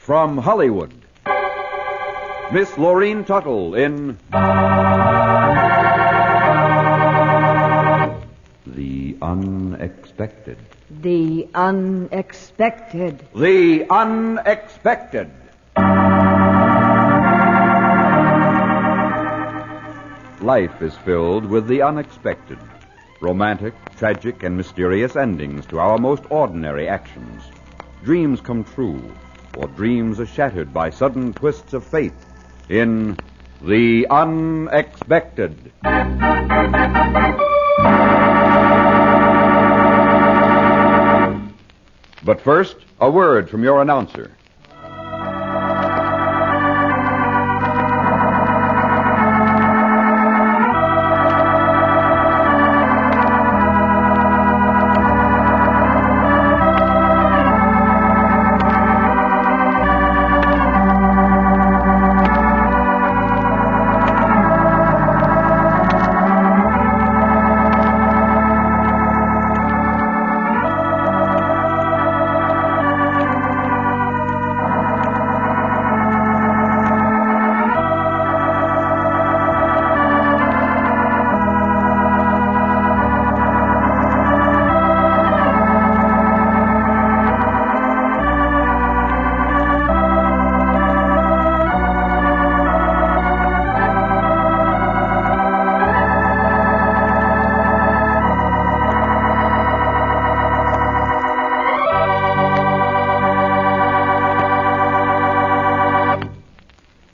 from Hollywood, Miss Lurene Tuttle in The Unexpected. The Unexpected. The Unexpected. Life is filled with the unexpected. Romantic, tragic, and mysterious endings to our most ordinary actions. Dreams come true, or dreams are shattered by sudden twists of fate in The Unexpected. But first, a word from your announcer.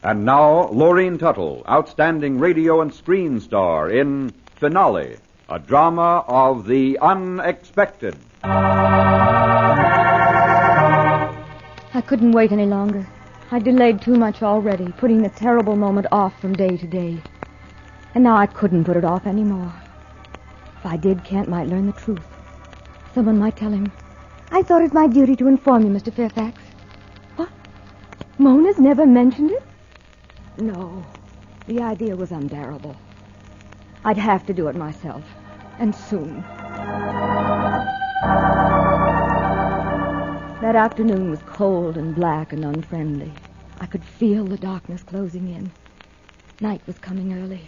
And now, Lurene Tuttle, outstanding radio and screen star in Finale, a drama of the unexpected. I couldn't wait any longer. I delayed too much already, putting the terrible moment off from day to day. And now I couldn't put it off anymore. If I did, Kent might learn the truth. Someone might tell him. I thought it my duty to inform you, Mr. Fairfax. What? Mona's never mentioned it? No, the idea was unbearable. I'd have to do it myself, and soon. That afternoon was cold and black and unfriendly. I could feel the darkness closing in. Night was coming early.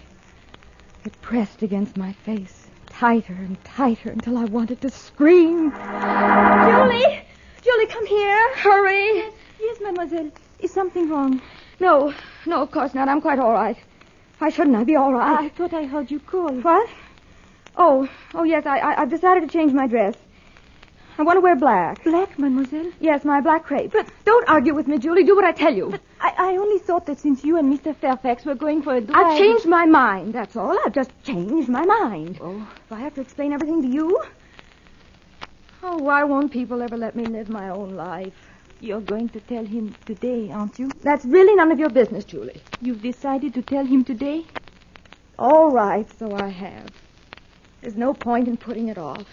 It pressed against my face, tighter and tighter, until I wanted to scream. Julie! Julie, come here. Hurry. Yes, mademoiselle. Is something wrong? No, of course not. I'm quite all right. Why shouldn't I be all right? I thought I heard you call. What? Oh, yes, I've decided to change my dress. I want to wear black. Black, mademoiselle? Yes, my black crepe. But don't argue with me, Julie. Do what I tell you. But I only thought that since you and Mr. Fairfax were going for a drive... I've changed my mind, that's all. I've just changed my mind. Oh, if I have to explain everything to you? Oh, why won't people ever let me live my own life? You're going to tell him today, aren't you? That's really none of your business, Julie. You've decided to tell him today? All right, so I have. There's no point in putting it off.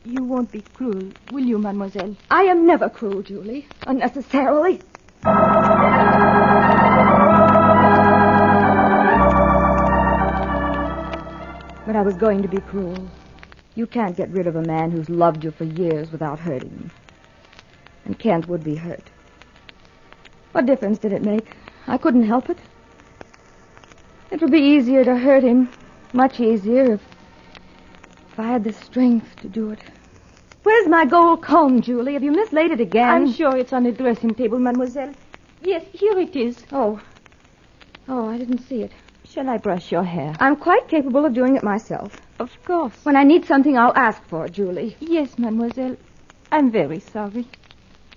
You won't be cruel, will you, mademoiselle? I am never cruel, Julie. Unnecessarily. But I was going to be cruel. You can't get rid of a man who's loved you for years without hurting him. And Kent would be hurt. What difference did it make? I couldn't help it. It would be easier to hurt him, much easier, if I had the strength to do it. Where's my gold comb, Julie? Have you mislaid it again? I'm sure it's on the dressing table, mademoiselle. Yes, here it is. Oh, I didn't see it. Shall I brush your hair? I'm quite capable of doing it myself. Of course. When I need something, I'll ask for it, Julie. Yes, mademoiselle. I'm very sorry.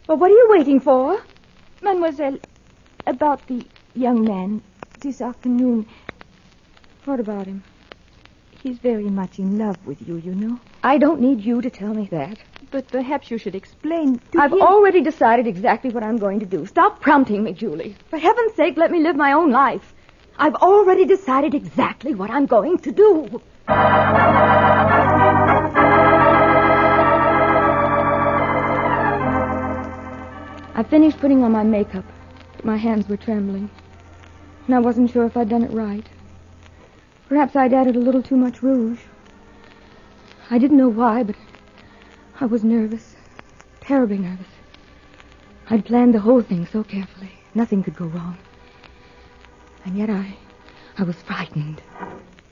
Well, what are you waiting for? Mademoiselle, about the young man this afternoon. What about him? He's very much in love with you, you know. I don't need you to tell me that. But perhaps you should explain to I've him. already decided exactly what I'm going to do. Stop prompting me, Julie. For heaven's sake, let me live my own life. I've already decided exactly what I'm going to do. I finished putting on my makeup, but my hands were trembling, and I wasn't sure if I'd done it right. Perhaps I'd added a little too much rouge. I didn't know why, but I was nervous, terribly nervous. I'd planned the whole thing so carefully. Nothing could go wrong. And yet I was frightened.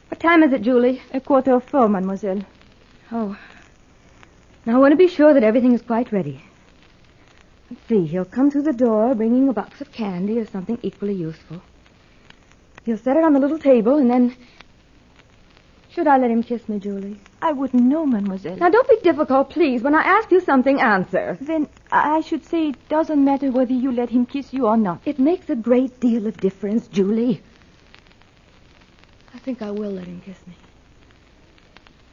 What time is it, Julie? 4:15, mademoiselle. Oh. Now I want to be sure that everything is quite ready. Let's see, he'll come through the door bringing a box of candy or something equally useful. He'll set it on the little table and then... Should I let him kiss me, Julie? I wouldn't know, mademoiselle. Now, don't be difficult, please. When I ask you something, answer. Then I should say it doesn't matter whether you let him kiss you or not. It makes a great deal of difference, Julie. I think I will let him kiss me.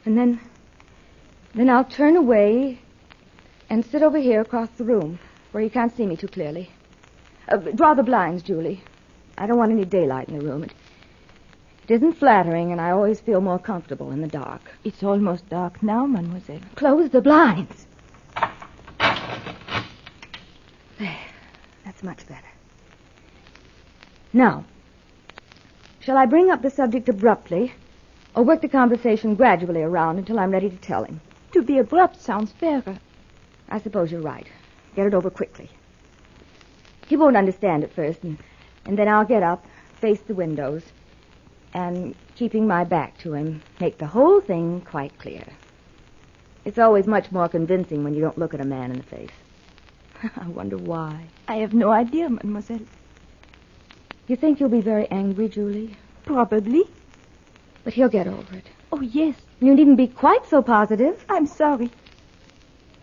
And then I'll turn away and sit over here across the room where you can't see me too clearly. Draw the blinds, Julie. I don't want any daylight in the room. It isn't flattering, and I always feel more comfortable in the dark. It's almost dark now, mademoiselle. Close the blinds. There. That's much better. Now, shall I bring up the subject abruptly, or work the conversation gradually around until I'm ready to tell him? To be abrupt sounds fairer. I suppose you're right. Get it over quickly. He won't understand at first, and then I'll get up, face the windows, and, keeping my back to him, make the whole thing quite clear. It's always much more convincing when you don't look at a man in the face. I wonder why. I have no idea, mademoiselle. You think you'll be very angry, Julie? Probably. But he'll get over it. Oh, yes. You needn't be quite so positive. I'm sorry.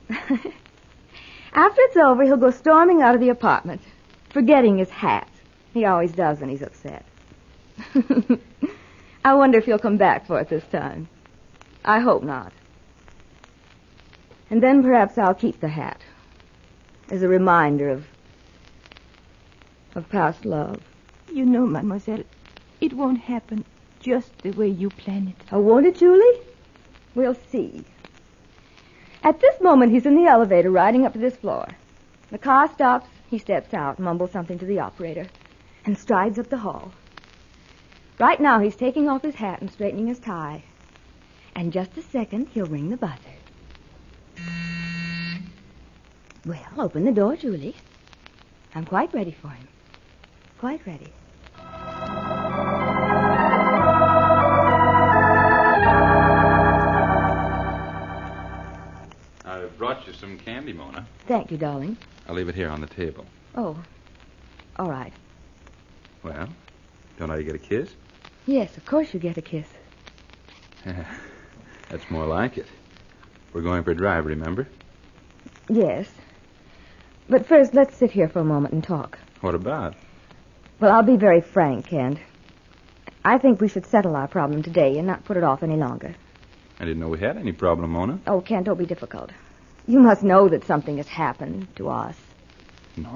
After it's over, he'll go storming out of the apartment, forgetting his hat. He always does when he's upset. I wonder if he'll come back for it this time. I hope not. And then perhaps I'll keep the hat as a reminder of past love. You know, mademoiselle, it won't happen just the way you plan it. Oh, won't it, Julie? We'll see. At this moment, he's in the elevator riding up to this floor. The car stops, he steps out, mumbles something to the operator, and strides up the hall. Right now, he's taking off his hat and straightening his tie. And just a second, he'll ring the buzzer. Well, open the door, Julie. I'm quite ready for him. Quite ready. I've brought you some candy, Mona. Thank you, darling. I'll leave it here on the table. Oh, all right. Well, don't I get a kiss? Yes, of course you get a kiss. That's more like it. We're going for a drive, remember? Yes. But first, let's sit here for a moment and talk. What about? Well, I'll be very frank, Kent. I think we should settle our problem today and not put it off any longer. I didn't know we had any problem, Mona. Oh, Kent, don't be difficult. You must know that something has happened to us. No,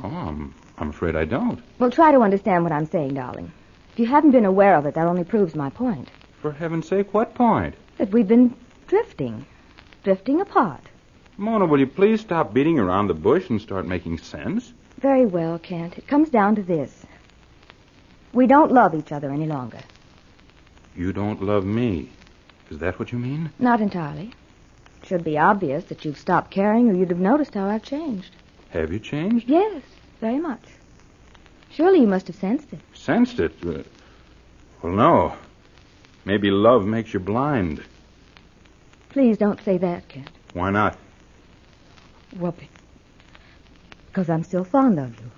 I'm afraid I don't. Well, try to understand what I'm saying, darling. If you haven't been aware of it, that only proves my point. For heaven's sake, what point? That we've been drifting apart. Mona, will you please stop beating around the bush and start making sense? Very well, Kent. It comes down to this. We don't love each other any longer. You don't love me. Is that what you mean? Not entirely. It should be obvious that you've stopped caring or you'd have noticed how I've changed. Have you changed? Yes, very much. Surely you must have sensed it. Sensed it? Well, no. Maybe love makes you blind. Please don't say that, Kent. Why not? Well, because I'm still fond of you.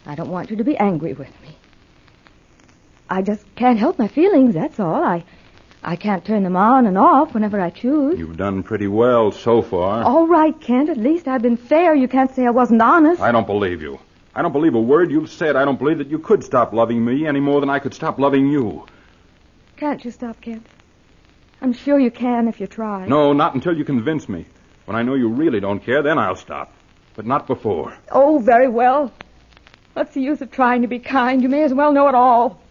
I don't want you to be angry with me. I just can't help my feelings, that's all. I can't turn them on and off whenever I choose. You've done pretty well so far. All right, Kent. At least I've been fair. You can't say I wasn't honest. I don't believe you. I don't believe a word you've said. I don't believe that you could stop loving me any more than I could stop loving you. Can't you stop, Kent? I'm sure you can if you try. No, not until you convince me. When I know you really don't care, then I'll stop. But not before. Oh, very well. What's the use of trying to be kind? You may as well know it all.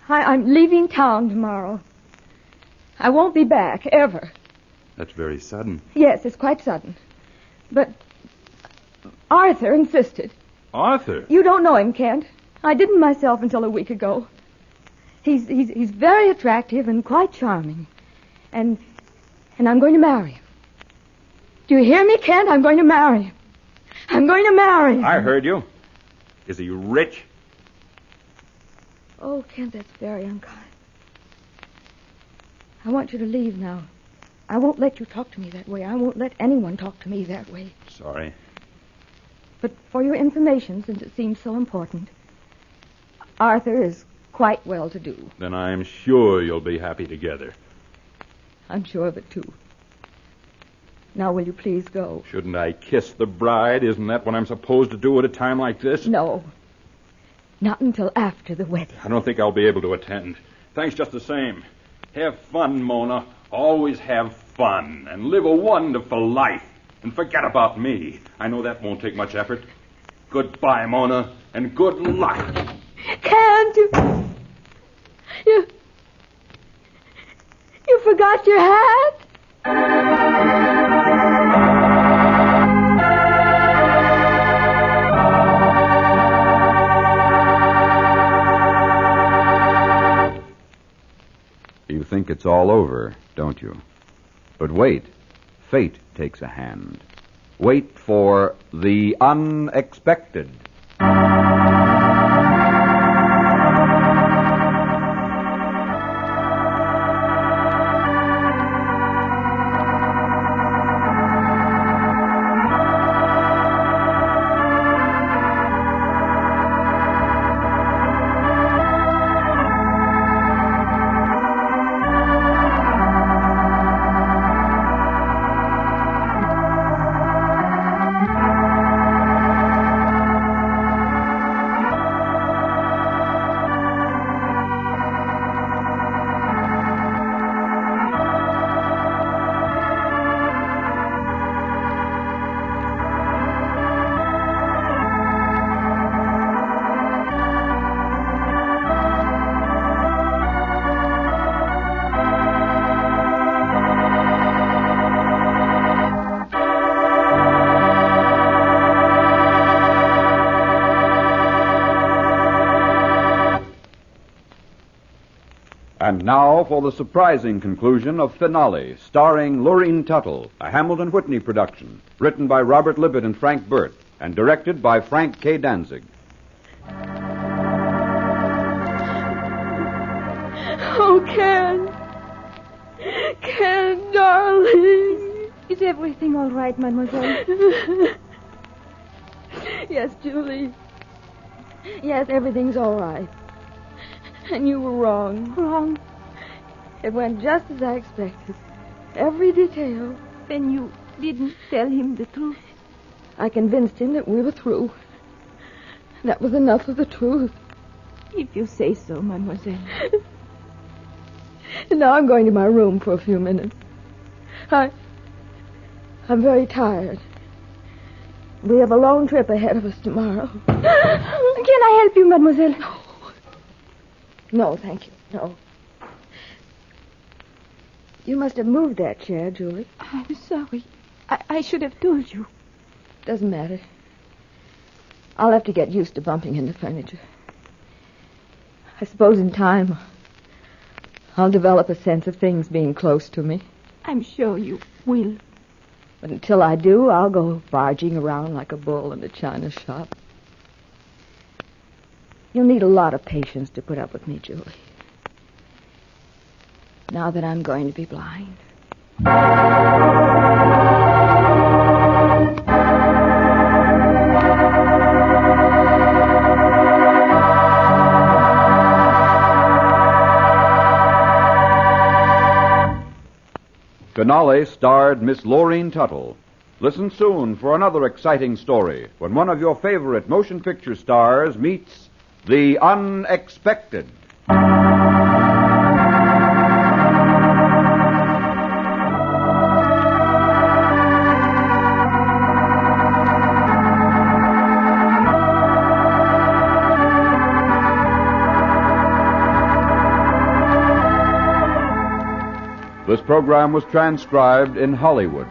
I'm leaving town tomorrow. I won't be back, ever. That's very sudden. Yes, it's quite sudden. But Arthur insisted. Arthur? You don't know him, Kent. I didn't myself until a week ago. He's very attractive and quite charming. And I'm going to marry him. Do you hear me, Kent? I'm going to marry him. I'm going to marry him. I heard you. Is he rich? Oh, Kent, that's very unkind. I want you to leave now. I won't let you talk to me that way. I won't let anyone talk to me that way. Sorry. But for your information, since it seems so important, Arthur is quite well-to-do. Then I'm sure you'll be happy together. I'm sure of it, too. Now, will you please go? Shouldn't I kiss the bride? Isn't that what I'm supposed to do at a time like this? No. Not until after the wedding. I don't think I'll be able to attend. Thanks just the same. Have fun, Mona. Always have fun. And live a wonderful life. And forget about me. I know that won't take much effort. Goodbye, Mona. And good luck. Can't you... You forgot your hat? You think it's all over, don't you? But wait. Fate takes a hand. Wait for the unexpected. And now for the surprising conclusion of Finale, starring Lurene Tuttle, a Hamilton Whitney production, written by Robert Libet and Frank Burt, and directed by Frank K. Danzig. Oh, Ken. Ken, darling. Is everything all right, mademoiselle? Yes, Julie. Yes, everything's all right. And you were wrong. Wrong? It went just as I expected. Every detail. Then you didn't tell him the truth? I convinced him that we were through. That was enough of the truth. If you say so, mademoiselle. And now I'm going to my room for a few minutes. I'm very tired. We have a long trip ahead of us tomorrow. Can I help you, mademoiselle? No, thank you. No. You must have moved that chair, Julie. I'm sorry. I should have told you. Doesn't matter. I'll have to get used to bumping into furniture. I suppose in time I'll develop a sense of things being close to me. I'm sure you will. But until I do, I'll go barging around like a bull in a china shop. You'll need a lot of patience to put up with me, Julie. Now that I'm going to be blind. Finale starred Miss Lurene Tuttle. Listen soon for another exciting story when one of your favorite motion picture stars meets the unexpected. This program was transcribed in Hollywood.